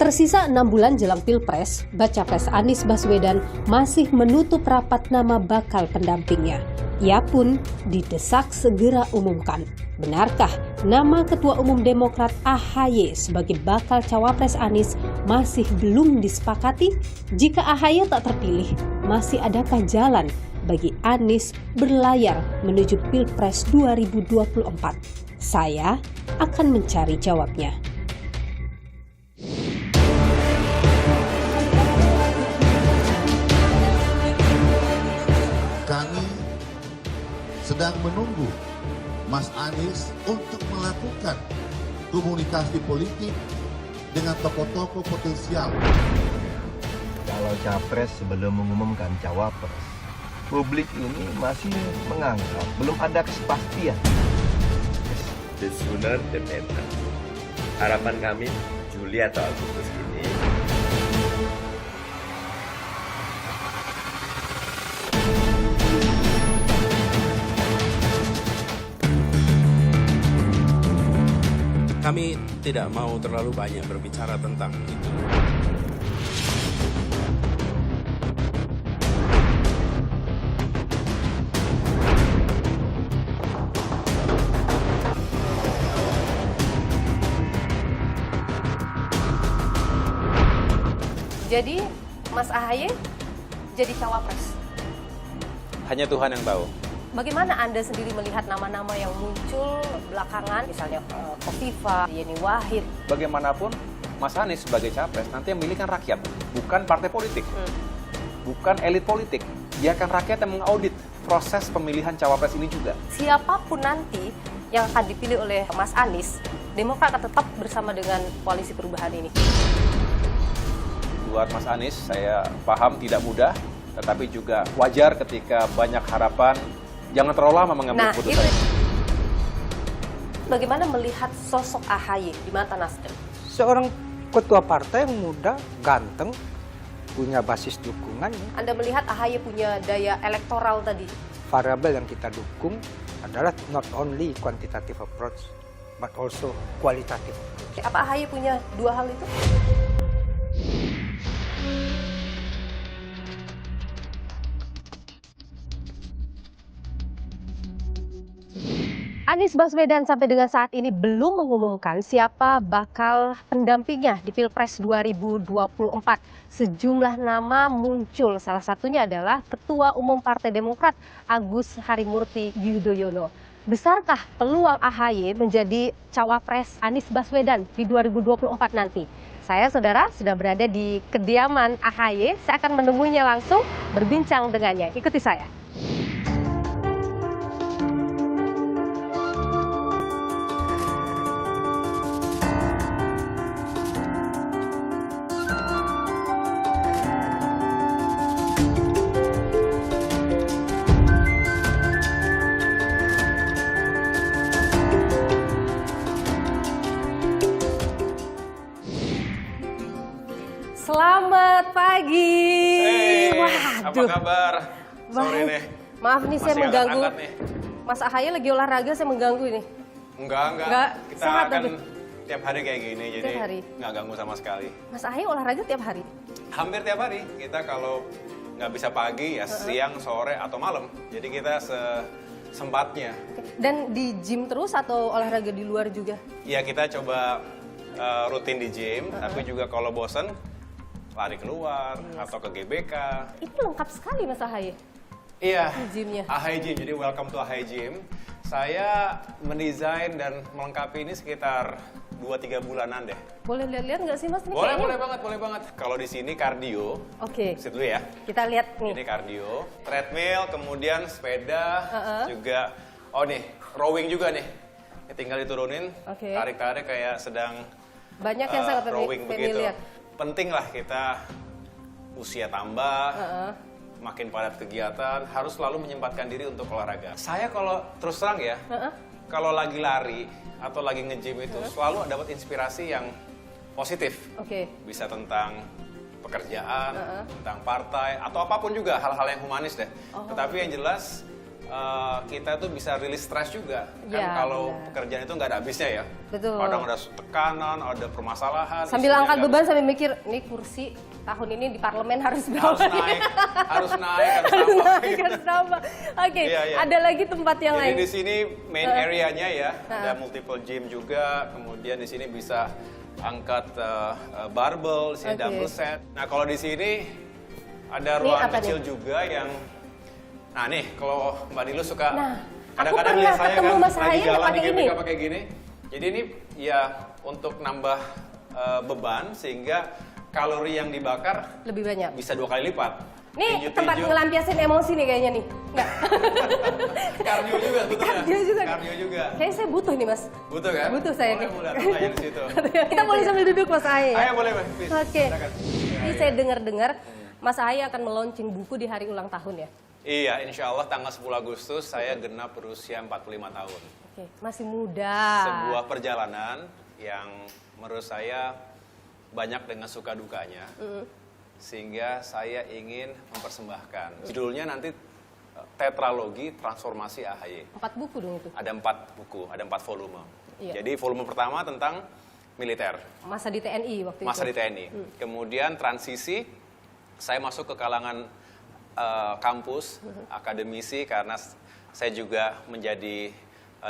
Tersisa 6 bulan jelang Pilpres, Bacapres Anies Baswedan masih menutup rapat nama bakal pendampingnya. Ia pun didesak segera umumkan. Benarkah nama Ketua Umum Demokrat AHY sebagai bakal cawapres Anies masih belum disepakati? Jika AHY tak terpilih, masih adakah jalan bagi Anies berlayar menuju Pilpres 2024? Saya akan mencari jawabnya. Kami sedang menunggu Mas Anies untuk melakukan komunikasi politik dengan tokoh-tokoh potensial. Kalau capres sebelum mengumumkan cawapres, publik ini masih menganggap belum ada kepastian. The sooner the better. Harapan kami Juli atau Agustus ini. Kami tidak mau terlalu banyak berbicara tentang itu. Jadi, Mas AHY jadi cawapres. Hanya Tuhan yang tahu. Bagaimana Anda sendiri melihat nama-nama yang muncul belakangan, misalnya Kofifa, Yeni Wahid? Bagaimanapun, Mas Anies sebagai capres nanti yang milih kan rakyat, bukan partai politik, bukan elit politik. Biarkan rakyat yang mengaudit proses pemilihan cawapres ini juga. Siapapun nanti yang akan dipilih oleh Mas Anies, Demokrat akan tetap bersama dengan koalisi perubahan ini. Buat Mas Anies, saya paham tidak mudah, tetapi juga wajar ketika banyak harapan. Jangan terlalu lama mengambil keputusan. Bagaimana melihat sosok AHY di mata Nasdem? Seorang ketua partai yang muda, ganteng, punya basis dukungan. Anda melihat AHY punya daya elektoral tadi? Variabel yang kita dukung adalah not only quantitative approach, but also qualitative approach. Apa AHY punya dua hal itu? Anies Baswedan sampai dengan saat ini belum mengumumkan siapa bakal pendampingnya di Pilpres 2024. Sejumlah nama muncul, salah satunya adalah Ketua Umum Partai Demokrat Agus Harimurti Yudhoyono. Besarkah peluang AHY menjadi cawapres Anies Baswedan di 2024 nanti? Saya, saudara, sudah berada di kediaman AHY. Saya akan menemuinya langsung, berbincang dengannya. Ikuti saya. Selamat pagi. Apa kabar? Sore nih. Maaf nih saya Masih mengganggu. hangat nih. Mas AHY lagi olahraga, saya mengganggu ini. Enggak. Kita sehat kan tapi. tiap hari kayak gini, jadi Tiap hari. nggak ganggu sama sekali. Mas AHY olahraga tiap hari? Hampir tiap hari. Kita kalau nggak bisa pagi, ya siang, sore, atau malam. Jadi kita sempatnya. Dan di gym terus atau olahraga di luar juga? Ya kita coba rutin di gym, tapi juga kalau bosen, lari keluar atau ke GBK. Itu lengkap sekali Mas AHY. Iya, Gymnya. AHY Gym, jadi welcome to AHY Gym. Saya mendesain dan melengkapi ini sekitar 2-3 bulanan deh. Boleh lihat-lihat nggak sih Mas? Ini Boleh kayaknya- boleh banget. Kalau di sini kardio, Oke, sit dulu ya. kita lihat nih. Ini kardio, treadmill, kemudian sepeda, juga, oh nih, rowing juga nih. Ini tinggal diturunin, Oke. tarik-tarik kayak sedang Banyak yang sangat rowing begitu. familiar. Penting lah kita usia tambah, makin padat kegiatan, harus selalu menyempatkan diri untuk olahraga. Saya kalau terus terang ya, kalau lagi lari atau lagi nge-gym itu selalu dapat inspirasi yang positif. Oke. Bisa tentang pekerjaan, tentang partai, atau apapun juga, hal-hal yang humanis deh. Tetapi yang jelas, kita tuh bisa rilis stres juga. Kan Ya, kalau benar. pekerjaan itu nggak ada habisnya ya. Betul. Kadang ada tekanan, ada permasalahan. Sambil isunya angkat nggak beban sambil mikir, nih kursi tahun ini di parlemen harus berapa? harus naik, harus naik, harus Harus tambah. naik, harus tambah. Oke, Iya, iya. ada lagi tempat yang Jadi lain. di sini main area-nya ya, ada multiple gym juga. Kemudian di sini bisa angkat barbell, di sini Oke. double set. Nah kalau di sini ada Ini ruang apa kecil nih? juga yang, nah nih kalau Mbak Dilu suka Nah, kadang-kadang aku lihat pernah saya ketemu kan Mas lagi Haye nggak jalan pakai di ini. GBK pakai gini. Jadi ini ya untuk nambah beban sehingga kalori yang dibakar Lebih banyak. bisa 2 kali lipat. Nih Tinju-tinju. tempat ngelampiasin emosi nih kayaknya nih. Enggak. Kardio juga sebetulnya. Kardio juga. Kardio juga. Kayaknya saya butuh nih Mas. Butuh kan? Butuh saya Boleh, nih. boleh tanya di situ. Kita boleh sambil duduk Mas Haye ya? Ayo boleh, Mas. Please. Oke. Silakan. Ini saya dengar-dengar Mas Haye akan melaunching buku di hari ulang tahun ya? Iya, insya Allah tanggal 10 Agustus saya genap berusia 45 tahun. Oke, masih muda. Sebuah perjalanan yang menurut saya banyak dengan suka dukanya. Sehingga saya ingin mempersembahkan. Judulnya nanti Tetralogi Transformasi AHY. 4 buku dong itu. Ada 4 buku, ada 4 volume. Iya. Jadi volume pertama tentang militer, Masa di TNI waktu masa itu. di TNI. Kemudian transisi, saya masuk ke kalangan kampus, akademisi, karena saya juga menjadi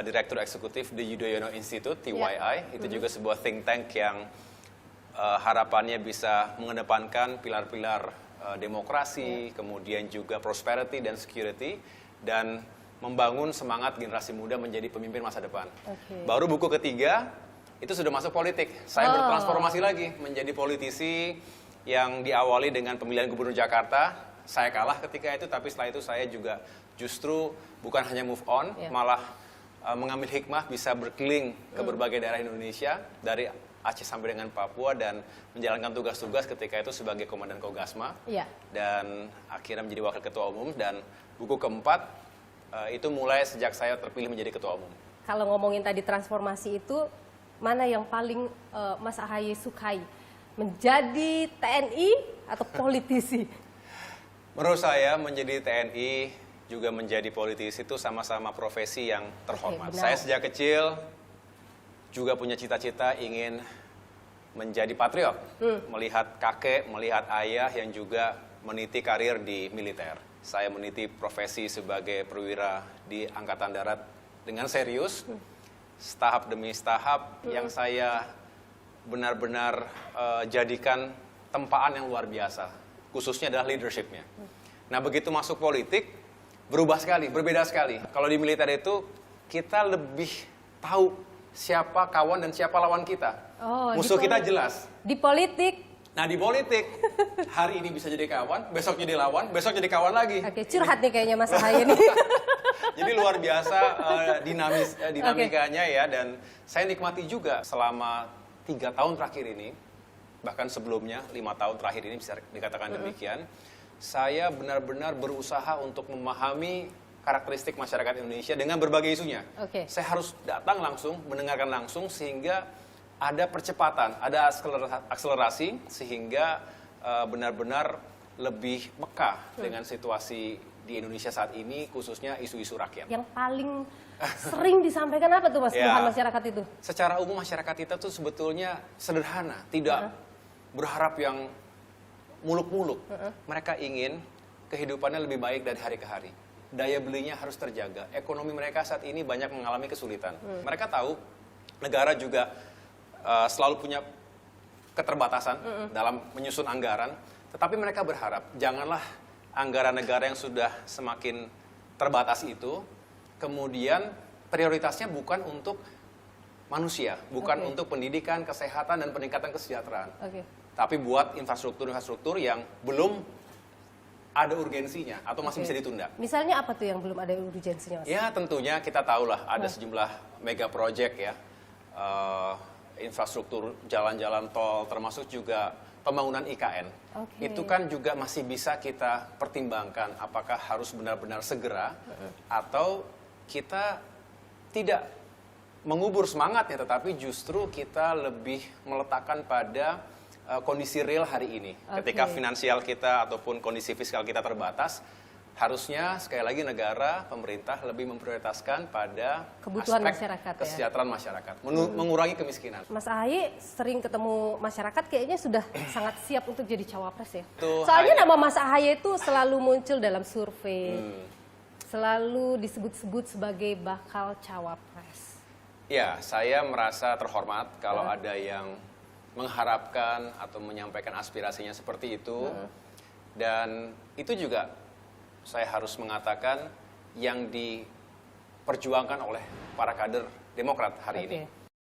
direktur eksekutif di Yudhoyono Institute, TYI. Itu juga sebuah think tank yang harapannya bisa mengedepankan pilar-pilar demokrasi, kemudian juga prosperity dan security, dan membangun semangat generasi muda menjadi pemimpin masa depan. Oke. Baru buku ketiga, itu sudah masuk politik. Saya bertransformasi lagi menjadi politisi yang diawali dengan pemilihan gubernur Jakarta. Saya kalah ketika itu, tapi setelah itu saya juga justru bukan hanya move on, malah mengambil hikmah, bisa berkeliling ke berbagai daerah Indonesia, dari Aceh sampai dengan Papua, dan menjalankan tugas-tugas ketika itu sebagai Komandan Kogasma. Iya. Dan akhirnya menjadi Wakil Ketua Umum, dan buku keempat itu mulai sejak saya terpilih menjadi Ketua Umum. Kalau ngomongin tadi transformasi itu, mana yang paling Mas Ahaye sukai? Menjadi TNI atau politisi? Menurut saya menjadi TNI juga menjadi politisi itu sama-sama profesi yang terhormat. Oke, benar. Saya sejak kecil juga punya cita-cita ingin menjadi patriot. Melihat kakek, melihat ayah yang juga meniti karir di militer. Saya meniti profesi sebagai perwira di Angkatan Darat dengan serius, tahap demi tahap, yang saya benar-benar jadikan tempaan yang luar biasa, khususnya adalah leadership-nya. Nah, begitu masuk politik, berubah sekali, berbeda sekali. Kalau di militer itu, kita lebih tahu siapa kawan dan siapa lawan kita. Oh, Musuh di kita politik. jelas. Di politik, Nah, di politik, hari ini bisa jadi kawan, besok jadi lawan, besok jadi kawan lagi. oke, curhat nih kayaknya Mas Ahaye nih. Jadi luar biasa dinamikanya ya, dan saya nikmati juga selama 3 tahun terakhir ini, bahkan sebelumnya 5 tahun terakhir ini bisa dikatakan demikian. Saya benar-benar berusaha untuk memahami karakteristik masyarakat Indonesia dengan berbagai isunya. Oke. Saya harus datang langsung, mendengarkan langsung, sehingga ada percepatan, ada akselerasi, sehingga benar-benar lebih peka dengan situasi di Indonesia saat ini, khususnya isu-isu rakyat. Yang paling sering disampaikan apa tuh Mas, Ya. keluhan masyarakat itu? Secara umum masyarakat kita tuh sebetulnya sederhana, tidak berharap yang muluk-muluk. Mereka ingin kehidupannya lebih baik dari hari ke hari. Daya belinya harus terjaga. Ekonomi mereka saat ini banyak mengalami kesulitan. Mereka tahu negara juga selalu punya keterbatasan dalam menyusun anggaran, tetapi mereka berharap janganlah anggaran negara yang sudah semakin terbatas itu kemudian prioritasnya bukan untuk manusia, bukan untuk pendidikan, kesehatan, dan peningkatan kesejahteraan. Oke. Tapi buat infrastruktur-infrastruktur yang belum ada urgensinya atau masih bisa ditunda. Misalnya apa tuh yang belum ada urgensinya Mas? Ya tentunya kita tahulah ada sejumlah mega project ya, infrastruktur jalan-jalan tol, termasuk juga pembangunan IKN. Oke. Itu kan juga masih bisa kita pertimbangkan apakah harus benar-benar segera atau kita tidak mengubur semangatnya, tetapi justru kita lebih meletakkan pada kondisi real hari ini. Oke. Ketika finansial kita ataupun kondisi fiskal kita terbatas, harusnya sekali lagi negara, pemerintah lebih memprioritaskan pada Kebutuhan aspek masyarakat, ya. kesejahteraan masyarakat, mengurangi kemiskinan. Mas Ahaye sering ketemu masyarakat, kayaknya sudah sangat siap untuk jadi cawapres ya. Tuh, Soalnya nama Mas Ahaye itu selalu muncul dalam survei, selalu disebut-sebut sebagai bakal cawapres. Ya, saya merasa terhormat kalau ada yang mengharapkan atau menyampaikan aspirasinya seperti itu. Dan itu juga saya harus mengatakan yang diperjuangkan oleh para kader Demokrat hari ini.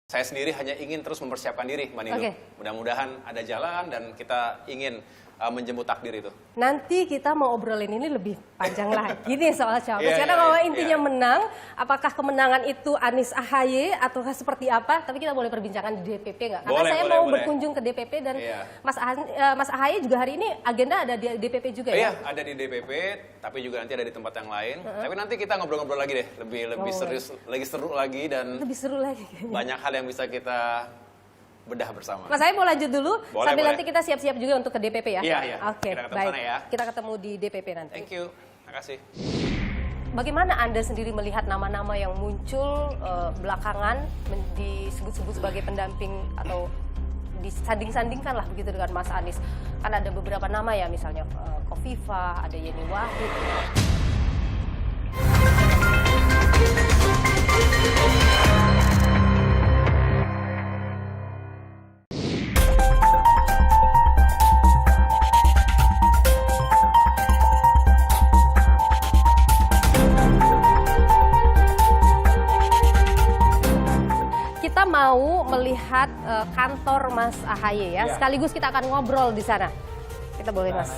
Saya sendiri hanya ingin terus mempersiapkan diri, Mbak Nilu. Mudah-mudahan ada jalan dan kita ingin menjemput takdir itu. Nanti kita mau obrolin ini lebih panjang lagi nih soal cawapres. Karena kalau intinya menang, apakah kemenangan itu Anies Ahaye ataukah seperti apa? Tapi kita boleh perbincangan di DPP nggak? Karena saya mau berkunjung ke DPP dan Mas Ahaye juga hari ini agenda ada di DPP juga ya? Iya, ada di DPP, tapi juga nanti ada di tempat yang lain. Tapi nanti kita ngobrol-ngobrol lagi deh, lebih serius, lebih seru lagi dan lebih seru lagi. Banyak hal yang bisa kita bedah bersama. Mas saya mau lanjut dulu, sambil boleh. nanti kita siap-siap juga untuk ke DPP ya? Iya. Oke, Kita ketemu baik. sana ya. Kita ketemu di DPP nanti. Thank you. Makasih. Bagaimana Anda sendiri melihat nama-nama yang muncul belakangan disebut-sebut sebagai pendamping atau disanding-sandingkan lah begitu dengan Mas Anies? Kan ada beberapa nama ya, misalnya Kofifa, ada Yeni Wahid. Kita mau melihat kantor Mas Ahaye ya. Sekaligus kita akan ngobrol di sana. Kita boleh, Mas.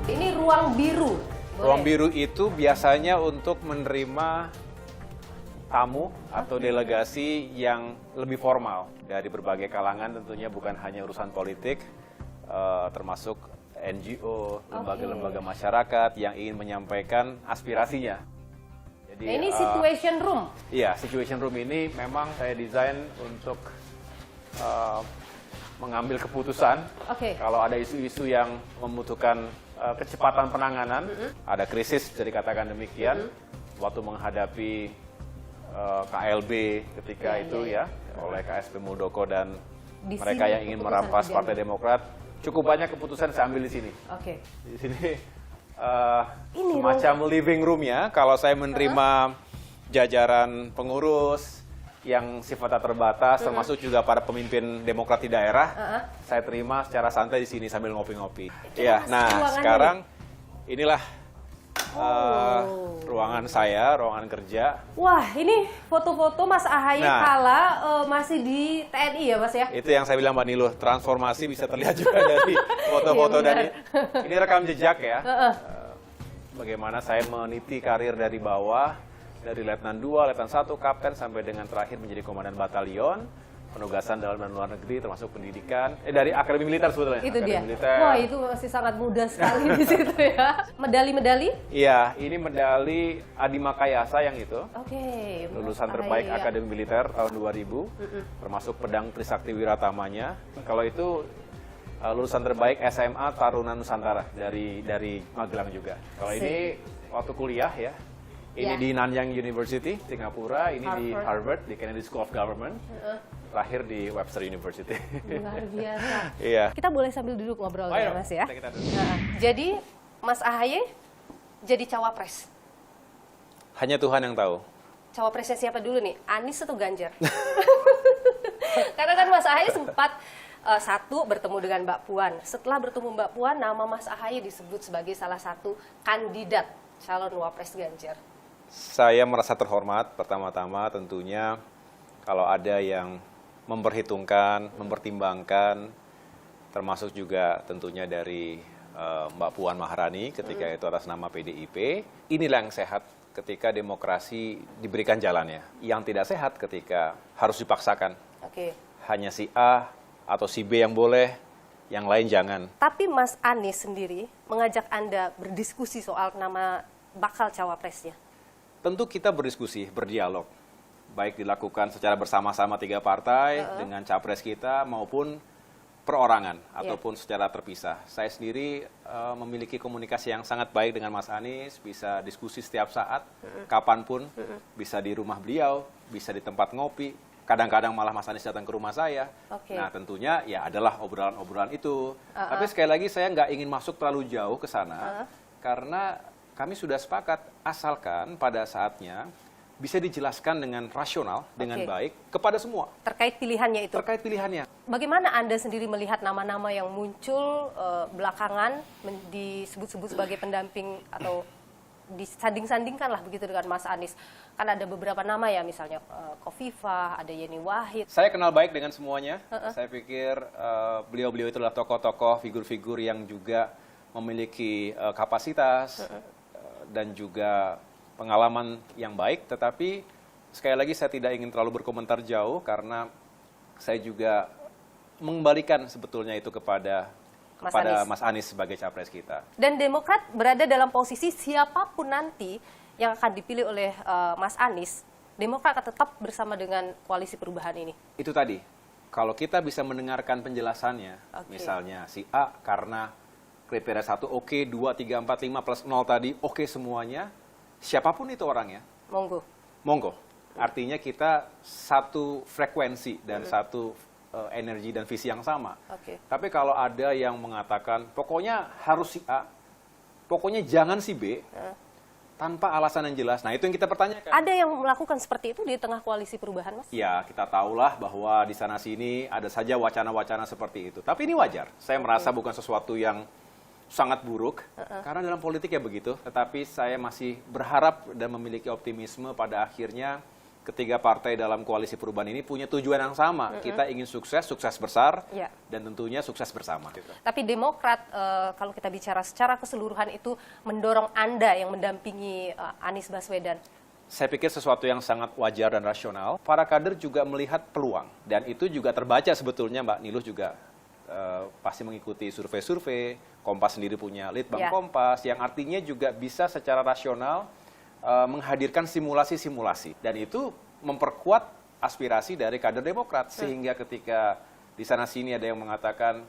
Ini ruang biru. Ruang biru itu biasanya untuk menerima tamu atau delegasi yang lebih formal dari berbagai kalangan, tentunya bukan hanya urusan politik, termasuk NGO, lembaga-lembaga masyarakat yang ingin menyampaikan aspirasinya. Jadi, Nah, ini situation room. Iya, situation room ini memang saya desain untuk mengambil keputusan. Kalau ada isu-isu yang membutuhkan kecepatan penanganan, ada krisis, bisa dikatakan demikian, waktu menghadapi KLB ketika ya, oleh KSP Muldoko dan mereka yang ingin merampas Partai Demokrat, cukup banyak keputusan saya ambil di sini. Di sini semacam living room-nya, kalau saya menerima jajaran pengurus yang sifatnya terbatas, termasuk juga para pemimpin Demokrat di daerah, saya terima secara santai di sini sambil ngopi-ngopi. Ya, nah sekarang inilah ruangan saya, ruangan kerja. Wah, ini foto-foto Mas Ahaye kala masih di TNI ya, Mas ya? Itu yang saya bilang, Mbak Nilu, transformasi bisa terlihat juga dari foto-foto dan ini rekam jejak ya. Bagaimana saya meniti karir dari bawah, dari Letnan 2, Letnan 1, Kapten, sampai dengan terakhir menjadi Komandan Batalion, penugasan dalam dan luar negeri, termasuk pendidikan, dari Akademi Militer sebetulnya. Itu dia. Militer. Wah, itu masih sangat muda sekali di situ ya. Medali-medali? Iya, ini medali Adi Makayasa yang itu. Lulusan terbaik Akademi Militer tahun 2000, termasuk pedang Trisakti Wiratamanya. Kalau itu lulusan terbaik SMA Taruna Nusantara dari Magelang juga. Kalau ini waktu kuliah ya. Ini di Nanyang University, Singapura. Ini di Harvard, di Kennedy School of Government. Terakhir di Webster University. Luar biasa. Iya. Kita boleh sambil duduk ngobrol ya, Mas ya. Kita Jadi Mas Ahaye jadi cawapres. Hanya Tuhan yang tahu. Cawapresnya siapa dulu nih? Anies atau Ganjar? Karena kan Mas Ahaye sempat satu bertemu dengan Mbak Puan. Setelah bertemu Mbak Puan, nama Mas Ahaye disebut sebagai salah satu kandidat calon wapres Ganjar. Saya merasa terhormat pertama-tama tentunya kalau ada yang memperhitungkan, mempertimbangkan, termasuk juga tentunya dari Mbak Puan Maharani ketika itu atas nama PDIP. Inilah yang sehat ketika demokrasi diberikan jalannya. Yang tidak sehat ketika harus dipaksakan. Hanya si A atau si B yang boleh, yang lain jangan. Tapi Mas Anies sendiri mengajak Anda berdiskusi soal nama bakal cawapresnya. Tentu kita berdiskusi, berdialog. Baik dilakukan secara bersama-sama 3 partai dengan capres kita maupun perorangan ataupun secara terpisah. Saya sendiri memiliki komunikasi yang sangat baik dengan Mas Anies, bisa diskusi setiap saat, kapanpun, bisa di rumah beliau, bisa di tempat ngopi, kadang-kadang malah Mas Anies datang ke rumah saya. Nah tentunya ya adalah obrolan-obrolan itu. Tapi sekali lagi saya nggak ingin masuk terlalu jauh ke sana, karena kami sudah sepakat asalkan pada saatnya bisa dijelaskan dengan rasional, dengan baik kepada semua. Terkait pilihannya itu? Terkait pilihannya. Bagaimana Anda sendiri melihat nama-nama yang muncul belakangan disebut-sebut sebagai pendamping atau disanding-sandingkan lah begitu dengan Mas Anies? Kan ada beberapa nama ya, misalnya Khofifah, ada Yeni Wahid. Saya kenal baik dengan semuanya. Saya pikir beliau-beliau itu adalah tokoh-tokoh, figur-figur yang juga memiliki kapasitas dan juga pengalaman yang baik, tetapi sekali lagi saya tidak ingin terlalu berkomentar jauh karena saya juga mengembalikan sebetulnya itu kepada Mas Anies sebagai capres kita. Dan Demokrat berada dalam posisi siapapun nanti yang akan dipilih oleh Mas Anies, Demokrat akan tetap bersama dengan koalisi perubahan ini. Itu tadi, kalau kita bisa mendengarkan penjelasannya, misalnya si A karena kriteria 1 oke, 2, 3, 4, 5 plus 0 tadi oke semuanya, siapapun itu orangnya, monggo. Artinya kita satu frekuensi dan satu energi dan visi yang sama. Tapi kalau ada yang mengatakan pokoknya harus si A, pokoknya jangan si B, tanpa alasan yang jelas. Nah itu yang kita pertanyakan. Ada yang melakukan seperti itu di tengah koalisi perubahan, Mas? Ya kita tahulah bahwa di sana sini ada saja wacana-wacana seperti itu. Tapi ini wajar. Saya merasa bukan sesuatu yang sangat buruk, karena dalam politik ya begitu. Tetapi saya masih berharap dan memiliki optimisme pada akhirnya ketiga partai dalam koalisi perubahan ini punya tujuan yang sama. Kita ingin sukses besar, dan tentunya sukses bersama. Tapi Demokrat, kalau kita bicara secara keseluruhan itu mendorong Anda yang mendampingi Anies Baswedan. Saya pikir sesuatu yang sangat wajar dan rasional. Para kader juga melihat peluang, dan itu juga terbaca sebetulnya, Mbak Niluh juga pasti mengikuti survei-survei. Kompas sendiri punya Litbang Kompas, yang artinya juga bisa secara rasional menghadirkan simulasi-simulasi. Dan itu memperkuat aspirasi dari kader Demokrat. Sehingga ketika di sana-sini ada yang mengatakan,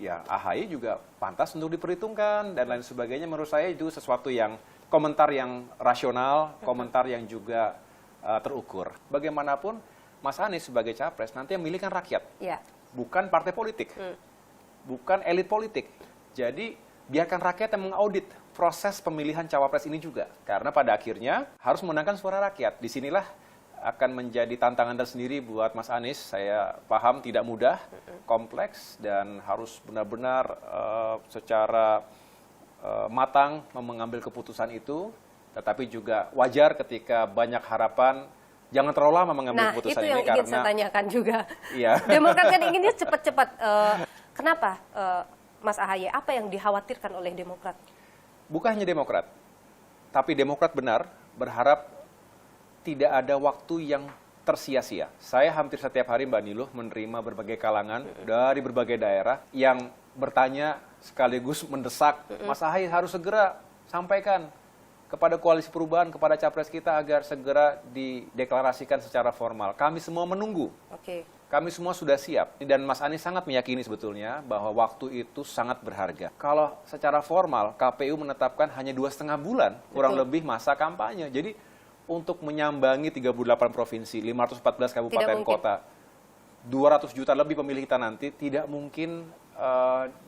ya AHY juga pantas untuk diperhitungkan, dan lain sebagainya, menurut saya itu sesuatu yang, komentar yang rasional, komentar yang juga terukur. Bagaimanapun, Mas Anies sebagai capres nanti yang milih kan rakyat. Bukan partai politik, bukan elit politik. Jadi biarkan rakyat yang mengaudit proses pemilihan cawapres ini juga. Karena pada akhirnya harus memenangkan suara rakyat. Disinilah akan menjadi tantangan tersendiri buat Mas Anies. Saya paham tidak mudah, kompleks, dan harus benar-benar secara matang mengambil keputusan itu. Tetapi juga wajar ketika banyak harapan. Jangan terlalu lama mengambil keputusan ini, karena... Nah, itu yang ingin saya tanyakan juga. Iya. Demokrat kan inginnya cepat-cepat. Kenapa, Mas AHY? Apa yang dikhawatirkan oleh Demokrat? Bukan hanya Demokrat, tapi Demokrat benar berharap tidak ada waktu yang tersia-sia. Saya hampir setiap hari, Mbak Niluh, menerima berbagai kalangan dari berbagai daerah yang bertanya sekaligus mendesak, Mas AHY harus segera sampaikan kepada koalisi perubahan, kepada capres kita agar segera dideklarasikan secara formal. Kami semua menunggu. Kami semua sudah siap. Dan Mas Anies sangat meyakini sebetulnya bahwa waktu itu sangat berharga. Kalau secara formal, KPU menetapkan hanya 2,5 bulan, kurang lebih masa kampanye. Jadi untuk menyambangi 38 provinsi, 514 kabupaten kota, 200 juta lebih pemilih kita nanti, tidak mungkin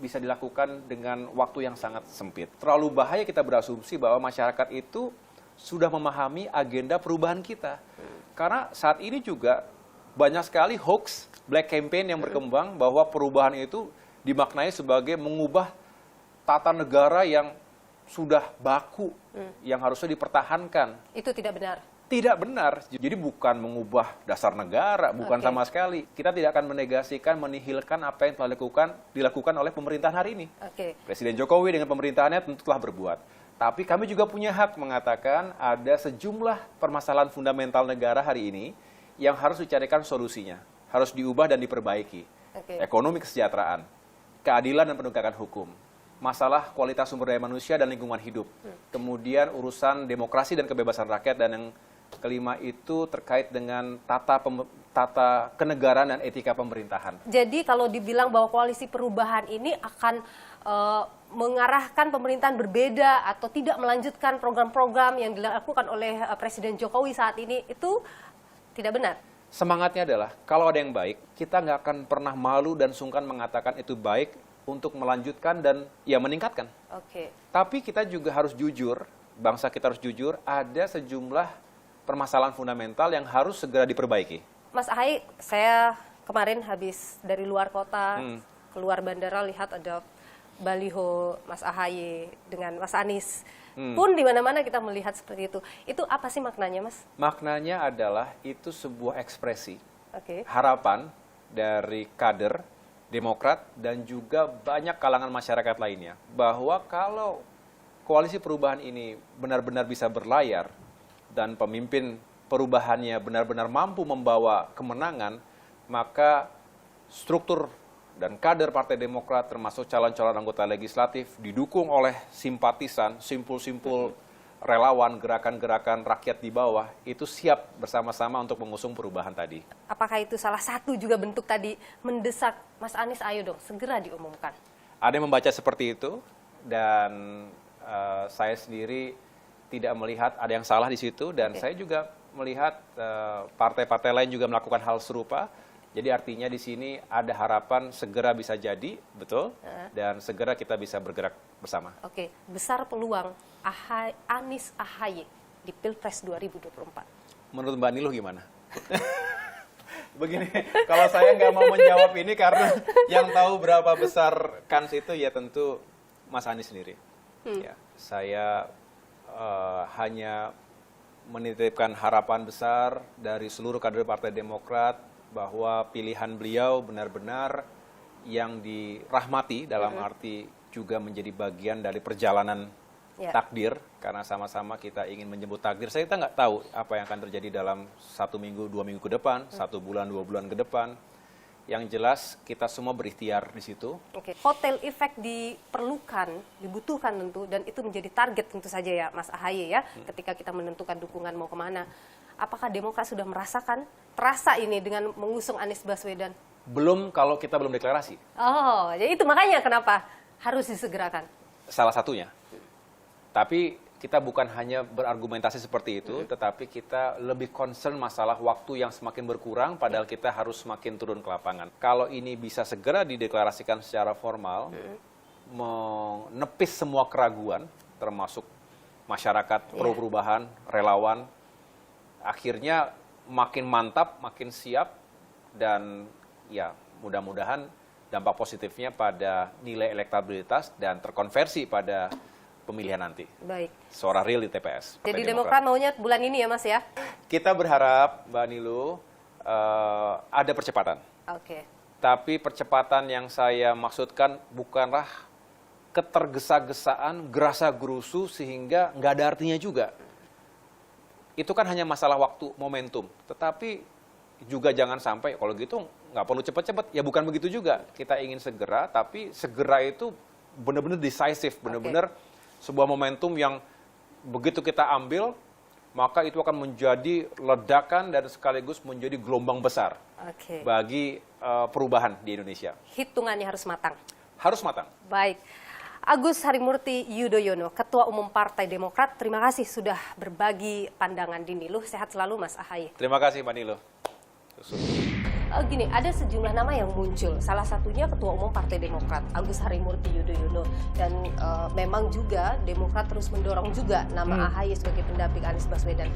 bisa dilakukan dengan waktu yang sangat sempit. Terlalu bahaya kita berasumsi bahwa masyarakat itu sudah memahami agenda perubahan kita. Karena saat ini juga banyak sekali hoax, black campaign yang berkembang bahwa perubahan itu dimaknai sebagai mengubah tata negara yang sudah baku, yang harusnya dipertahankan. Itu tidak benar. Tidak benar. Jadi bukan mengubah dasar negara, bukan sama sekali. Kita tidak akan menegasikan, menihilkan apa yang telah dilakukan oleh pemerintahan hari ini. Presiden Jokowi dengan pemerintahannya tentu telah berbuat. Tapi kami juga punya hak mengatakan ada sejumlah permasalahan fundamental negara hari ini yang harus dicarikan solusinya. Harus diubah dan diperbaiki. Ekonomi kesejahteraan, keadilan dan penegakan hukum, masalah kualitas sumber daya manusia dan lingkungan hidup. Kemudian urusan demokrasi dan kebebasan rakyat, dan yang kelima itu terkait dengan tata kenegaraan dan etika pemerintahan. Jadi kalau dibilang bahwa koalisi perubahan ini akan mengarahkan pemerintahan berbeda atau tidak melanjutkan program-program yang dilakukan oleh Presiden Jokowi saat ini, itu tidak benar. Semangatnya adalah kalau ada yang baik, kita nggak akan pernah malu dan sungkan mengatakan itu baik untuk melanjutkan dan ya meningkatkan. Oke. Tapi kita juga harus jujur, bangsa kita harus jujur, ada sejumlah permasalahan fundamental yang harus segera diperbaiki. Mas Ahaye, saya kemarin habis dari luar kota, keluar bandara, lihat ada baliho Mas Ahaye dengan Mas Anies. Pun di mana-mana kita melihat seperti itu. Itu apa sih maknanya, Mas? Maknanya adalah itu sebuah ekspresi Oke. harapan dari kader Demokrat dan juga banyak kalangan masyarakat lainnya, bahwa kalau koalisi perubahan ini benar-benar bisa berlayar dan pemimpin perubahannya benar-benar mampu membawa kemenangan, maka struktur dan kader Partai Demokrat termasuk calon-calon anggota legislatif didukung oleh simpatisan, simpul-simpul relawan, gerakan-gerakan rakyat di bawah, itu siap bersama-sama untuk mengusung perubahan tadi. Apakah itu salah satu juga bentuk tadi mendesak Mas Anies, ayo dong segera diumumkan? Ada yang membaca seperti itu, dan saya sendiri tidak melihat ada yang salah di situ, dan saya juga melihat partai-partai lain juga melakukan hal serupa. Jadi artinya di sini ada harapan segera bisa jadi, betul, dan segera kita bisa bergerak bersama. Oke, besar peluang Anies Ahaye di Pilpres 2024. Menurut Mbak Niluh gimana? Begini, kalau saya nggak mau menjawab ini karena yang tahu berapa besar kans itu ya tentu Mas Anies sendiri. Ya, saya hanya menitipkan harapan besar dari seluruh kader Partai Demokrat bahwa pilihan beliau benar-benar yang dirahmati, dalam arti juga menjadi bagian dari perjalanan takdir, karena sama-sama kita ingin menjemput takdir. Saya nggak tahu apa yang akan terjadi dalam 1 minggu, 2 minggu ke depan, 1 bulan, 2 bulan ke depan. Yang jelas kita semua berikhtiar di situ. Oke, hotel effect diperlukan, dibutuhkan tentu, dan itu menjadi target tentu saja ya Mas Ahaye ya, ketika kita menentukan dukungan mau kemana. Apakah Demokrat sudah merasakan, terasa ini dengan mengusung Anies Baswedan? Belum, kalau kita belum deklarasi. Oh, jadi itu makanya kenapa harus disegerakan? Salah satunya. Tapi kita bukan hanya berargumentasi seperti itu, tetapi kita lebih concern masalah waktu yang semakin berkurang, padahal kita harus semakin turun ke lapangan. Kalau ini bisa segera dideklarasikan secara formal, menepis semua keraguan, termasuk masyarakat pro perubahan, relawan, akhirnya makin mantap, makin siap, dan ya mudah-mudahan dampak positifnya pada nilai elektabilitas dan terkonversi pada pemilihan nanti. Baik. Suara real di TPS. Jadi Demokrat maunya bulan ini ya Mas ya? Kita berharap, Mbak Niluh, ada percepatan. Oke. Tapi percepatan yang saya maksudkan bukanlah ketergesa-gesaan, gerasa-gerusu sehingga nggak ada artinya juga. Itu kan hanya masalah waktu, momentum. Tetapi juga jangan sampai, kalau gitu nggak perlu cepat-cepat. Ya bukan begitu juga. Kita ingin segera, tapi segera itu benar-benar decisive, benar-benar sebuah momentum yang begitu kita ambil, maka itu akan menjadi ledakan dan sekaligus menjadi gelombang besar bagi perubahan di Indonesia. Hitungannya harus matang. Harus matang. Baik. Agus Harimurti Yudhoyono, Ketua Umum Partai Demokrat, terima kasih sudah berbagi pandangan di Niluh. Sehat selalu Mas Ahaye. Terima kasih Mbak Niluh. Gini, ada sejumlah nama yang muncul. Salah satunya Ketua Umum Partai Demokrat, Agus Harimurti Yudhoyono. Dan memang juga Demokrat terus mendorong juga nama Ahaye sebagai pendamping Anies Baswedan.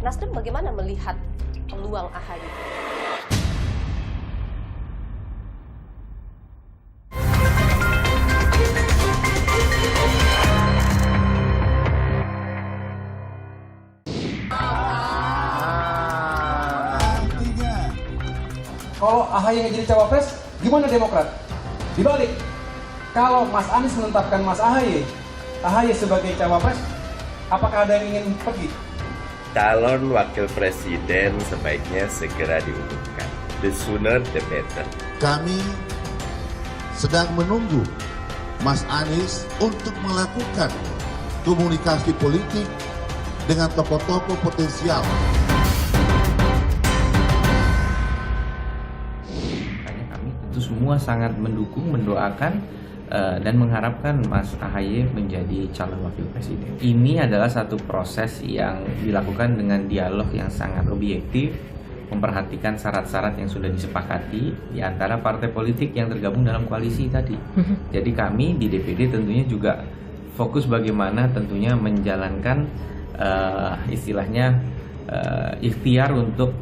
Nasdem bagaimana melihat peluang Ahaye? Kalau Ahaye nggak jadi cawapres, gimana Demokrat? Dibalik, kalau Mas Anies menetapkan Mas Ahaye sebagai cawapres, apakah ada yang ingin pergi? Calon wakil presiden sebaiknya segera diumumkan. The sooner the better. Kami sedang menunggu Mas Anies untuk melakukan komunikasi politik dengan tokoh-tokoh potensial. Makanya kami tentu semua sangat mendukung, mendoakan, dan mengharapkan Mas AHY menjadi calon wakil presiden. Ini adalah satu proses yang dilakukan dengan dialog yang sangat objektif, memperhatikan syarat-syarat yang sudah disepakati di antara partai politik yang tergabung dalam koalisi tadi. Jadi kami di DPD tentunya juga fokus bagaimana tentunya menjalankan istilahnya ikhtiar untuk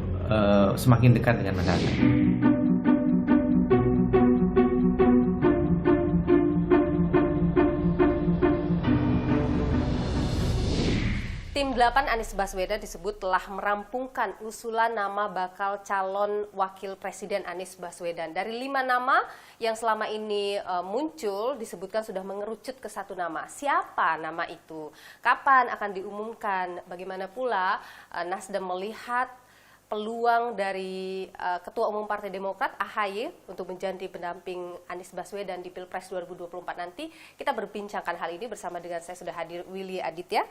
semakin dekat dengan masyarakat. Tim 8 Anies Baswedan disebut telah merampungkan usulan nama bakal calon wakil presiden Anies Baswedan. Dari 5 nama yang selama ini muncul disebutkan sudah mengerucut ke 1 nama. Siapa nama itu? Kapan akan diumumkan? Bagaimana pula Nasdem melihat peluang dari Ketua Umum Partai Demokrat AHY untuk menjadi pendamping Anies Baswedan di Pilpres 2024 nanti? Kita berbincangkan hal ini bersama dengan saya sudah hadir Willy Aditya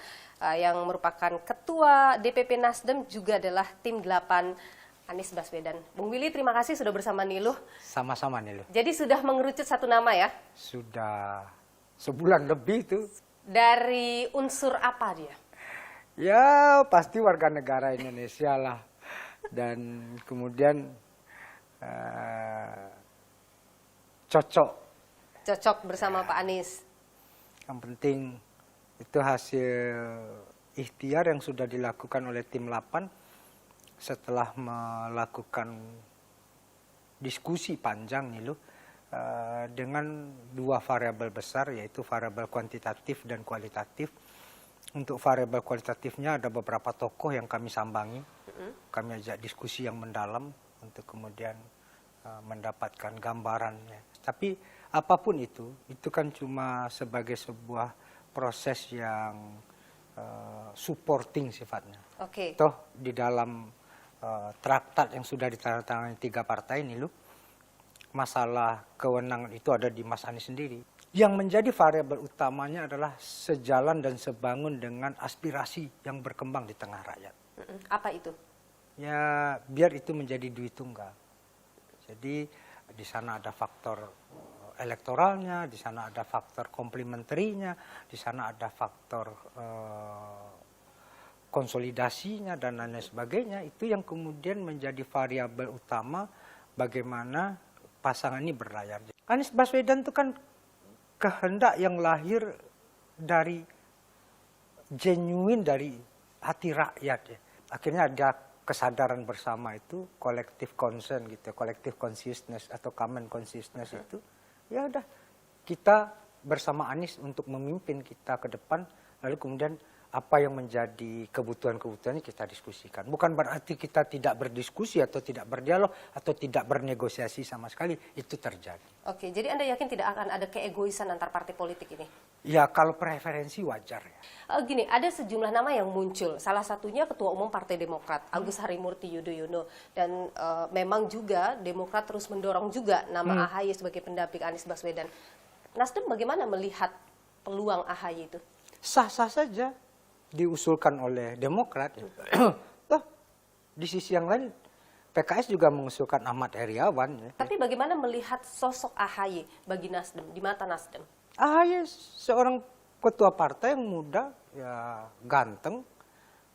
yang merupakan Ketua DPP Nasdem juga adalah tim 8 Anies Baswedan. Bung Willy, terima kasih sudah bersama Niluh. Sama-sama Niluh. Jadi sudah mengerucut 1 nama ya? Sudah sebulan lebih itu. Dari unsur apa dia? Ya pasti warga negara Indonesia lah. Dan kemudian cocok bersama Pak Anies. Yang penting itu hasil ikhtiar yang sudah dilakukan oleh tim 8 setelah melakukan diskusi panjang nih loh, dengan 2 variabel besar, yaitu variabel kuantitatif dan kualitatif. Untuk variabel kualitatifnya ada beberapa tokoh yang kami sambangi, kami ajak diskusi yang mendalam untuk kemudian mendapatkan gambarannya. Tapi apapun itu kan cuma sebagai sebuah proses yang supporting sifatnya. Oke. Toh di dalam traktat yang sudah ditandatangani 3 partai ini loh, masalah kewenangan itu ada di Mas Anies sendiri. Yang menjadi variabel utamanya adalah sejalan dan sebangun dengan aspirasi yang berkembang di tengah rakyat. Apa itu? Ya, biar itu menjadi duit tunggal. Jadi di sana ada faktor elektoralnya, di sana ada faktor komplementerinya, di sana ada faktor konsolidasinya dan lain sebagainya. Itu yang kemudian menjadi variabel utama bagaimana pasangan ini berlayar. Anies Baswedan itu kan kehendak yang lahir dari genuine dari hati rakyat ya. Akhirnya ada kesadaran bersama itu, collective concern gitu, collective consciousness atau common consciousness itu. Ya udah, kita bersama Anies untuk memimpin kita ke depan, lalu kemudian apa yang menjadi kebutuhan-kebutuhannya kita diskusikan. Bukan berarti kita tidak berdiskusi atau tidak berdialog atau tidak bernegosiasi sama sekali, itu terjadi. Oke, jadi Anda yakin tidak akan ada keegoisan antar partai politik ini? Ya, kalau preferensi wajar ya. Gini, ada sejumlah nama yang muncul. Salah satunya Ketua Umum Partai Demokrat, Agus Harimurti Yudhoyono. Dan memang juga Demokrat terus mendorong juga nama AHY sebagai pendamping Anies Baswedan. Nasdem bagaimana melihat peluang AHY itu? Sah-sah saja diusulkan oleh Demokrat. Toh di sisi yang lain PKS juga mengusulkan Ahmad Heriawan. Ya. Tapi bagaimana melihat sosok AHY bagi Nasdem, di mata Nasdem? AHY seorang ketua partai yang muda, ya ganteng,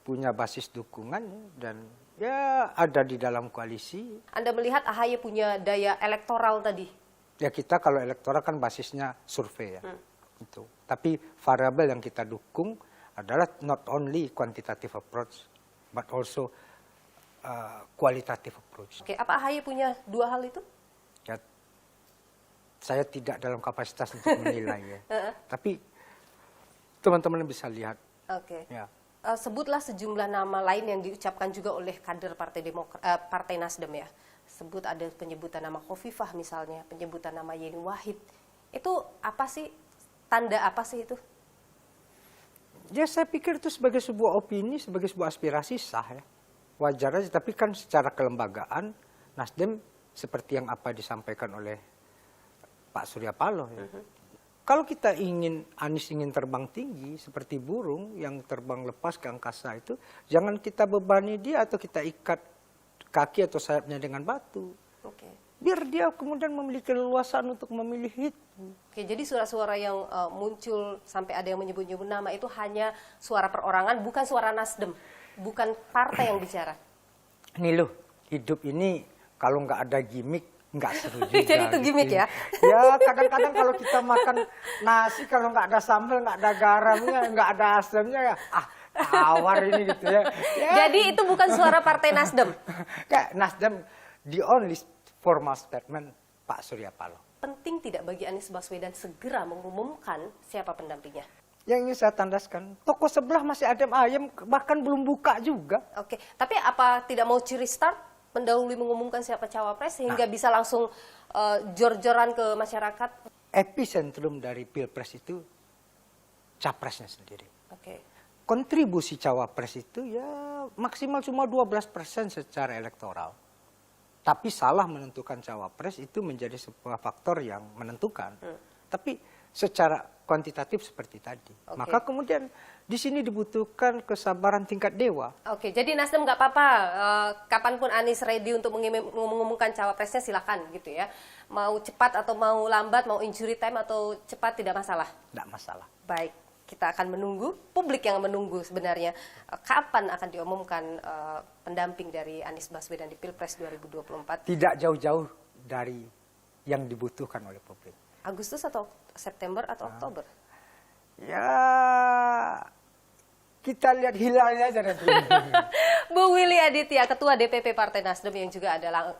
punya basis dukungan dan ya ada di dalam koalisi. Anda melihat AHY punya daya elektoral tadi? Ya kita kalau elektoral kan basisnya survei ya. Itu. Tapi variabel yang kita dukung adalah not only quantitative approach, but also qualitative approach. Oke, apa AHY punya 2 hal itu? Ya, saya tidak dalam kapasitas untuk menilai ya. Tapi teman-teman bisa lihat. Oke. Ya. Sebutlah sejumlah nama lain yang diucapkan juga oleh kader Partai Nasdem ya. Sebut ada penyebutan nama Khofifah misalnya, penyebutan nama Yeni Wahid. Itu apa sih? Tanda apa sih itu? Ya saya pikir itu sebagai sebuah opini, sebagai sebuah aspirasi sah ya. Wajar aja, tapi kan secara kelembagaan Nasdem seperti yang apa disampaikan oleh Pak Surya Paloh ya. Kalau kita Anies ingin terbang tinggi seperti burung yang terbang lepas ke angkasa itu, jangan kita bebani dia atau kita ikat kaki atau sayapnya dengan batu. Biar dia kemudian memiliki leluasan untuk memilih itu. Oke, jadi suara-suara yang muncul sampai ada yang menyebut-nyebut nama itu hanya suara perorangan, bukan suara Nasdem, bukan partai yang bicara. Nih loh, hidup ini kalau nggak ada gimmick, nggak seru juga. Jadi itu gimmick ya? Ya kadang-kadang kalau kita makan nasi, kalau nggak ada sambal, nggak ada garamnya, nggak ada asamnya ya, tawar ini gitu ya. Jadi itu bukan suara partai Nasdem? Kayak Nasdem, the only formal statement Pak Surya Paloh. Penting tidak bagi Anies Baswedan segera mengumumkan siapa pendampingnya? Yang ingin saya tandaskan, toko sebelah masih adem ayem, bahkan belum buka juga. Oke, tapi apa tidak mau curi start? Mendahului mengumumkan siapa cawapres sehingga bisa langsung jor-joran ke masyarakat? Epicentrum dari Pilpres itu capresnya sendiri. Oke. Kontribusi cawapres itu ya maksimal cuma 12% secara elektoral. Tapi salah menentukan cawapres itu menjadi sebuah faktor yang menentukan. Tapi secara kuantitatif seperti tadi. Maka kemudian di sini dibutuhkan kesabaran tingkat dewa. Oke, jadi Nasdem nggak apa-apa, kapanpun Anies ready untuk mengumumkan cawapresnya silakan gitu ya. Mau cepat atau mau lambat, mau injury time atau cepat tidak masalah? Tidak masalah. Baik, kita akan menunggu, publik yang menunggu sebenarnya kapan akan diumumkan pendamping dari Anies Baswedan di Pilpres 2024. Tidak jauh-jauh dari yang dibutuhkan oleh publik. Agustus atau September atau Oktober? Ya, kita lihat hilalnya aja nanti. Bu Willy Aditya, Ketua DPP Partai Nasdem yang juga adalah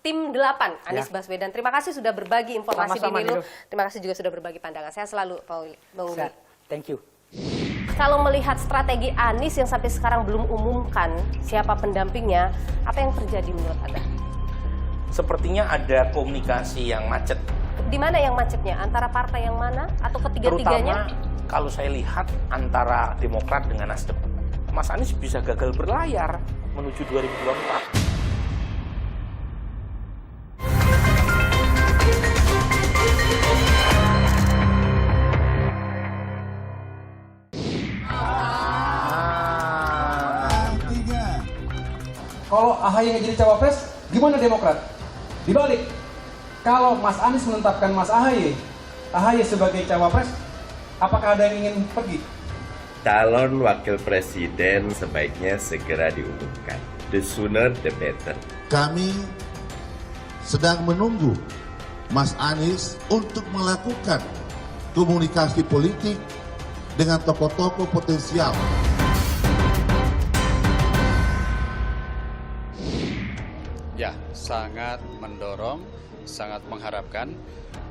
tim 8 Anies Baswedan. Terima kasih sudah berbagi informasi di Nilu. Terima kasih juga sudah berbagi pandangan. Saya selalu, Pak Willy. Thank you. Kalau melihat strategi Anies yang sampai sekarang belum umumkan siapa pendampingnya, apa yang terjadi menurut Anda? Sepertinya ada komunikasi yang macet. Di mana yang macetnya? Antara partai yang mana atau ketiga-tiganya? Terutama kalau saya lihat antara Demokrat dengan Nasdem. Mas Anies bisa gagal berlayar menuju 2024. Kalau AHY nggak jadi cawapres, gimana Demokrat? Dibalik, kalau Mas Anies menetapkan Mas AHY sebagai cawapres, apakah ada yang ingin pergi? Calon wakil presiden sebaiknya segera diumumkan. The sooner the better. Kami sedang menunggu Mas Anies untuk melakukan komunikasi politik dengan tokoh-tokoh potensial. Ya, sangat mendorong, sangat mengharapkan,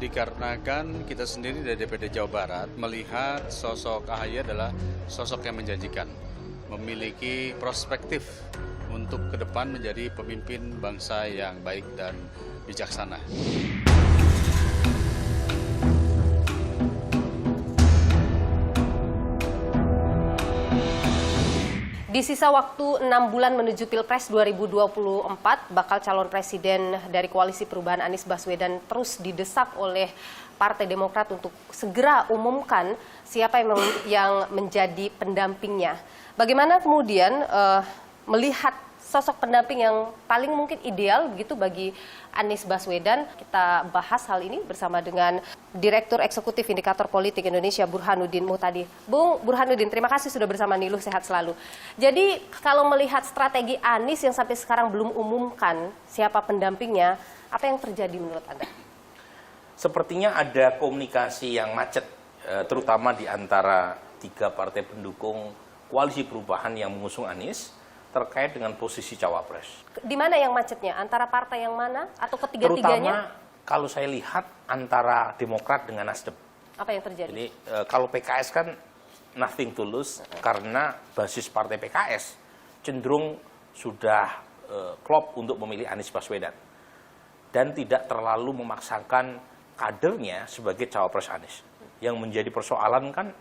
dikarenakan kita sendiri dari DPD Jawa Barat melihat sosok AHY adalah sosok yang menjanjikan, memiliki perspektif untuk ke depan menjadi pemimpin bangsa yang baik dan bijaksana. Di sisa waktu 6 bulan menuju Pilpres 2024, bakal calon presiden dari Koalisi Perubahan Anies Baswedan terus didesak oleh Partai Demokrat untuk segera umumkan siapa yang menjadi pendampingnya. Bagaimana kemudian melihat sosok pendamping yang paling mungkin ideal begitu bagi Anies Baswedan? Kita bahas hal ini bersama dengan Direktur Eksekutif Indikator Politik Indonesia Burhanuddin Muhtadi. Bung Burhanuddin, terima kasih sudah bersama Niluh, sehat selalu. Jadi kalau melihat strategi Anies yang sampai sekarang belum umumkan siapa pendampingnya, apa yang terjadi menurut Anda? Sepertinya ada komunikasi yang macet, terutama di antara 3 partai pendukung Koalisi Perubahan yang mengusung Anies terkait dengan posisi cawapres. Di mana yang macetnya? Antara partai yang mana atau ketiga-tiganya? Terutama kalau saya lihat antara Demokrat dengan Nasdem. Apa yang terjadi? Jadi kalau PKS kan nothing to lose karena basis partai PKS cenderung sudah klop untuk memilih Anies Baswedan dan tidak terlalu memaksakan kadernya sebagai cawapres Anies. Yang menjadi persoalan kan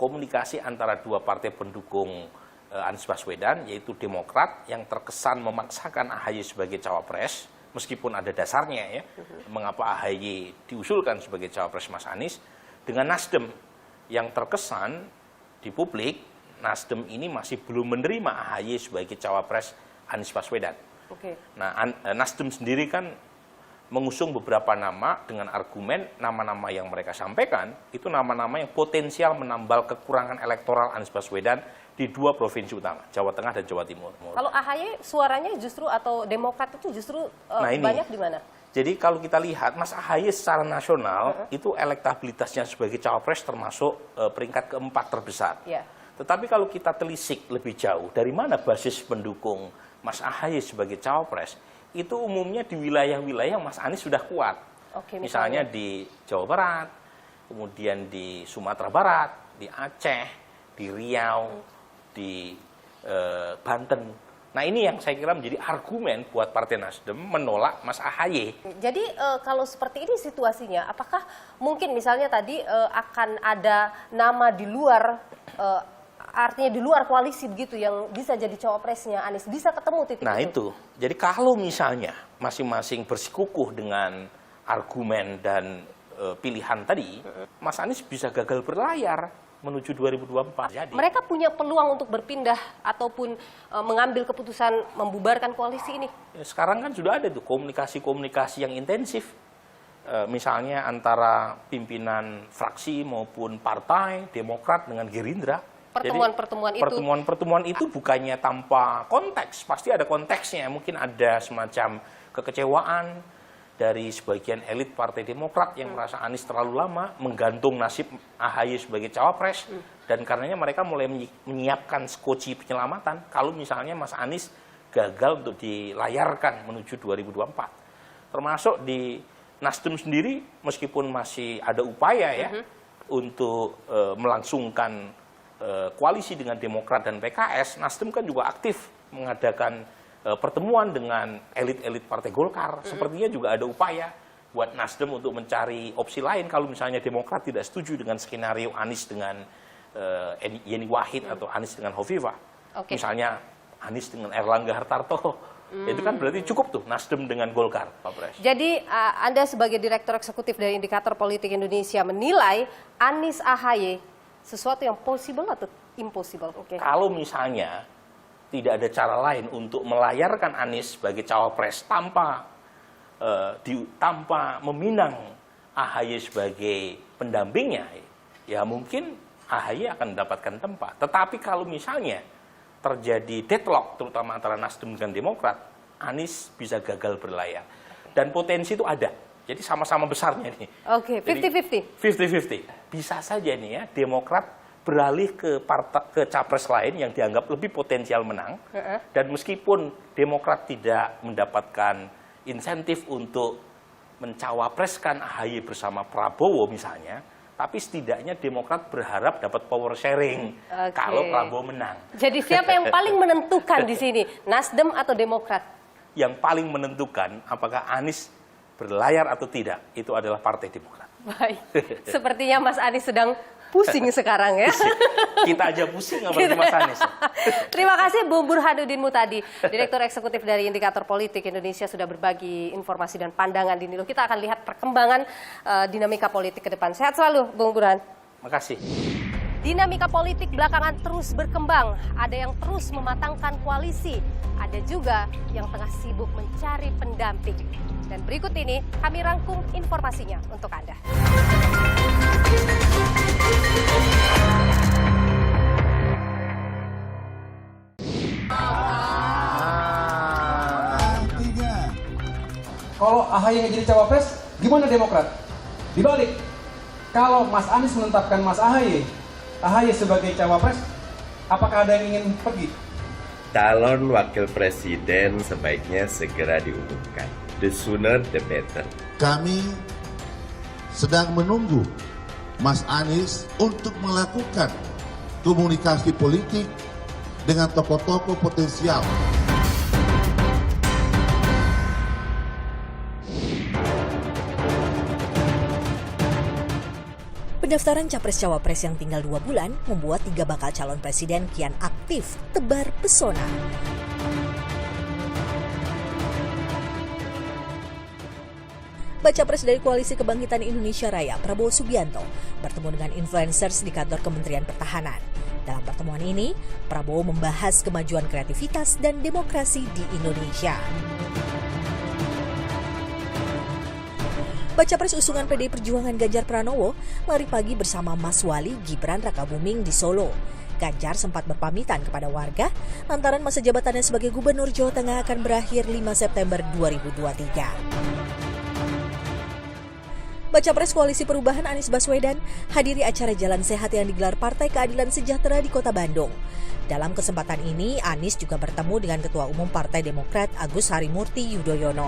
komunikasi antara 2 partai pendukung Anies Baswedan, yaitu Demokrat yang terkesan memaksakan AHY sebagai cawapres, meskipun ada dasarnya ya, mengapa AHY diusulkan sebagai cawapres Mas Anies, dengan Nasdem yang terkesan di publik, Nasdem ini masih belum menerima AHY sebagai cawapres Anies Baswedan. Nah, Nasdem sendiri kan mengusung beberapa nama dengan argumen nama-nama yang mereka sampaikan itu nama-nama yang potensial menambal kekurangan elektoral Anies Baswedan di 2 provinsi utama, Jawa Tengah dan Jawa Timur. Kalau AHY suaranya justru atau Demokrat itu justru banyak di mana? Jadi kalau kita lihat Mas AHY secara nasional itu elektabilitasnya sebagai cawapres termasuk peringkat keempat terbesar. Tetapi kalau kita telisik lebih jauh, dari mana basis pendukung Mas AHY sebagai cawapres, itu umumnya di wilayah-wilayah Mas Anies sudah kuat. Misalnya di Jawa Barat, kemudian di Sumatera Barat, di Aceh, di Riau, di Banten. Nah ini yang saya kira menjadi argumen buat Partai Nasdem menolak Mas AHY. Jadi kalau seperti ini situasinya, apakah mungkin misalnya tadi akan ada nama di luar artinya di luar koalisi begitu yang bisa jadi cawapresnya Anies, bisa ketemu titik nah itu. Jadi kalau misalnya masing-masing bersikukuh dengan argumen dan pilihan tadi, Mas Anies bisa gagal berlayar menuju 2024. Jadi, mereka punya peluang untuk berpindah ataupun mengambil keputusan membubarkan koalisi ini. Sekarang kan sudah ada tuh komunikasi-komunikasi yang intensif. Misalnya antara pimpinan fraksi maupun partai Demokrat dengan Gerindra. Pertemuan-pertemuan itu bukannya tanpa konteks, pasti ada konteksnya. Mungkin ada semacam kekecewaan dari sebagian elit Partai Demokrat yang merasa Anies terlalu lama menggantung nasib AHY sebagai cawapres, dan karenanya mereka mulai menyiapkan skoci penyelamatan kalau misalnya Mas Anies gagal untuk dilayarkan menuju 2024. Termasuk di Nasdem sendiri, meskipun masih ada upaya ya untuk melangsungkan koalisi dengan Demokrat dan PKS, Nasdem kan juga aktif mengadakan pertemuan dengan elit-elit Partai Golkar. Sepertinya juga ada upaya buat Nasdem untuk mencari opsi lain kalau misalnya Demokrat tidak setuju dengan skenario Anies dengan Yeni Wahid atau Anies dengan Hovifah. Misalnya Anies dengan Erlangga Hartarto. Itu kan berarti cukup tuh Nasdem dengan Golkar, Pak Pres. Jadi Anda sebagai Direktur Eksekutif dari Indikator Politik Indonesia menilai Anies AHY sesuatu yang possible atau impossible? Kalau misalnya tidak ada cara lain untuk melayarkan Anies sebagai cawapres tanpa meminang AHY sebagai pendampingnya, ya mungkin AHY akan mendapatkan tempat. Tetapi kalau misalnya terjadi deadlock terutama antara Nasdem dan Demokrat, Anies bisa gagal berlayar. Dan potensi itu ada. Jadi sama-sama besarnya nih. 50-50. 50-50. Bisa saja nih ya, Demokrat beralih ke capres lain yang dianggap lebih potensial menang. Dan meskipun Demokrat tidak mendapatkan insentif untuk mencawapreskan AHY bersama Prabowo misalnya, tapi setidaknya Demokrat berharap dapat power sharing kalau Prabowo menang. Jadi siapa yang paling menentukan di sini, Nasdem atau Demokrat? Yang paling menentukan apakah Anies berlayar atau tidak, itu adalah Partai Demokrat. Baik, sepertinya Mas Anies sedang pusing sekarang ya. Kita aja pusing apalagi Mas Anies. Terima kasih Bung Burhanuddin Mutadi, Direktur Eksekutif dari Indikator Politik Indonesia sudah berbagi informasi dan pandangan di Nilo. Kita akan lihat perkembangan dinamika politik ke depan. Sehat selalu Bung Burhan. Makasih. Dinamika politik belakangan terus berkembang. Ada yang terus mematangkan koalisi, ada juga yang tengah sibuk mencari pendamping. Dan berikut ini kami rangkum informasinya untuk Anda. Kalau AHY yang jadi cawapres, gimana Demokrat? Dibalik, kalau Mas Anies menetapkan Mas AHY sebagai cawapres, apakah ada yang ingin pergi? Calon wakil presiden sebaiknya segera diumumkan. The sooner the better. Kami sedang menunggu Mas Anies untuk melakukan komunikasi politik dengan tokoh-tokoh potensial. Pendaftaran Capres-Cawapres yang tinggal 2 bulan membuat 3 bakal calon presiden kian aktif tebar pesona. Baca pres dari Koalisi Kebangkitan Indonesia Raya, Prabowo Subianto, bertemu dengan influencers di kantor Kementerian Pertahanan. Dalam pertemuan ini, Prabowo membahas kemajuan kreativitas dan demokrasi di Indonesia. Baca pres usungan PDI Perjuangan Ganjar Pranowo lari pagi bersama Mas Wali Gibran Rakabuming di Solo. Ganjar sempat berpamitan kepada warga lantaran masa jabatannya sebagai Gubernur Jawa Tengah akan berakhir 5 September 2023. Baca pres Koalisi Perubahan Anies Baswedan hadiri acara Jalan Sehat yang digelar Partai Keadilan Sejahtera di Kota Bandung. Dalam kesempatan ini, Anies juga bertemu dengan Ketua Umum Partai Demokrat Agus Harimurti Yudhoyono.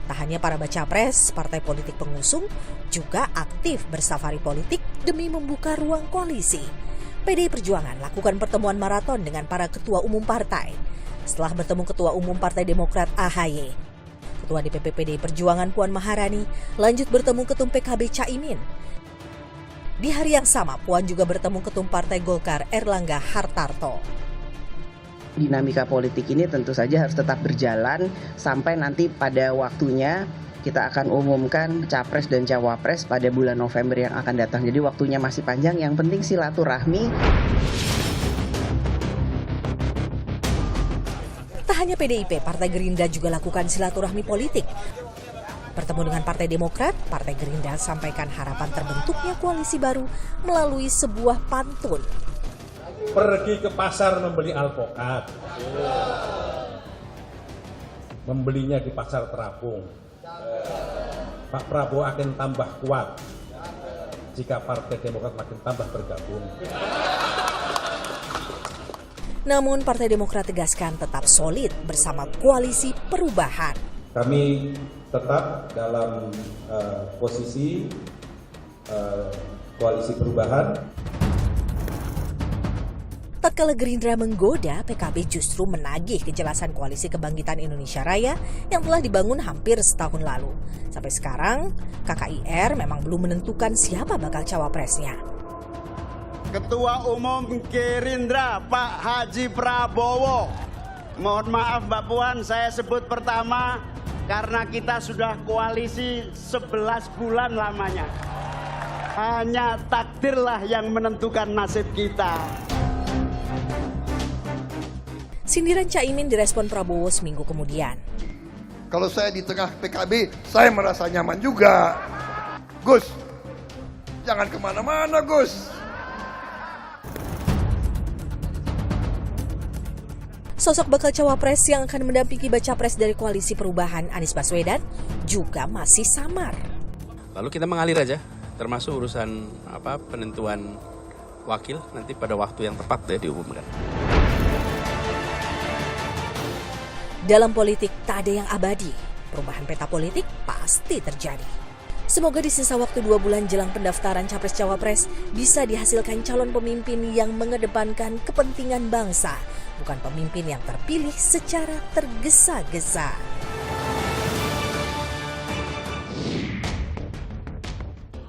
Tak hanya para baca pres, partai politik pengusung juga aktif bersafari politik demi membuka ruang koalisi. PDI Perjuangan lakukan pertemuan maraton dengan para ketua umum partai. Setelah bertemu Ketua Umum Partai Demokrat AHY, Ketua DPP PDI Perjuangan Puan Maharani lanjut bertemu Ketum PKB Caimin. Di hari yang sama, Puan juga bertemu Ketum Partai Golkar Erlangga Hartarto. Dinamika politik ini tentu saja harus tetap berjalan sampai nanti pada waktunya kita akan umumkan capres dan cawapres pada bulan November yang akan datang. Jadi waktunya masih panjang, yang penting silaturahmi. Tak hanya PDIP, Partai Gerindra juga lakukan silaturahmi politik. Bertemu dengan Partai Demokrat, Partai Gerindra sampaikan harapan terbentuknya koalisi baru melalui sebuah pantun. Pergi ke pasar membeli alpukat, membelinya di pasar terapung. Pak Prabowo akan tambah kuat jika Partai Demokrat makin tambah bergabung. Namun Partai Demokrat tegaskan tetap solid bersama Koalisi Perubahan. Kami tetap dalam posisi Koalisi Perubahan. Tatkala Gerindra menggoda, PKB justru menagih kejelasan Koalisi Kebangkitan Indonesia Raya yang telah dibangun hampir setahun lalu. Sampai sekarang, KKIR memang belum menentukan siapa bakal cawapresnya. Ketua Umum Gerindra Pak Haji Prabowo. Mohon maaf Mbak Puan, saya sebut pertama karena kita sudah koalisi 11 bulan lamanya. Hanya takdirlah yang menentukan nasib kita. Sindiran Caimin direspon Prabowo seminggu kemudian. Kalau saya di tengah PKB, saya merasa nyaman juga. Gus, jangan kemana-mana Gus. Sosok bakal cawapres yang akan mendampingi baca pres dari Koalisi Perubahan Anies Baswedan juga masih samar. Lalu kita mengalir aja, termasuk urusan penentuan wakil nanti pada waktu yang tepat ya diumumkan. Dalam politik tak ada yang abadi, perubahan peta politik pasti terjadi. Semoga di sisa waktu 2 bulan jelang pendaftaran Capres-Cawapres bisa dihasilkan calon pemimpin yang mengedepankan kepentingan bangsa, bukan pemimpin yang terpilih secara tergesa-gesa.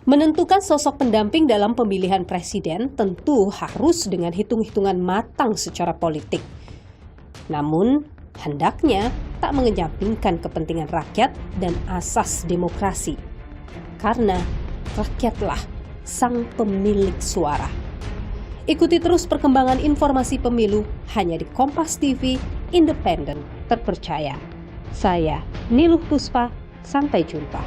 Menentukan sosok pendamping dalam pemilihan presiden tentu harus dengan hitung-hitungan matang secara politik. Namun, hendaknya tak mengesampingkan kepentingan rakyat dan asas demokrasi. Karena rakyatlah sang pemilik suara. Ikuti terus perkembangan informasi pemilu hanya di Kompas TV, independen, terpercaya. Saya Niluh Puspa, sampai jumpa.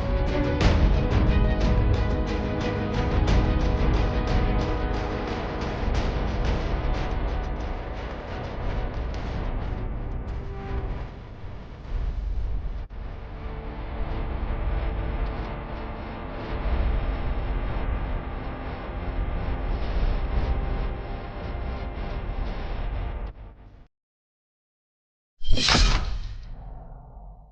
You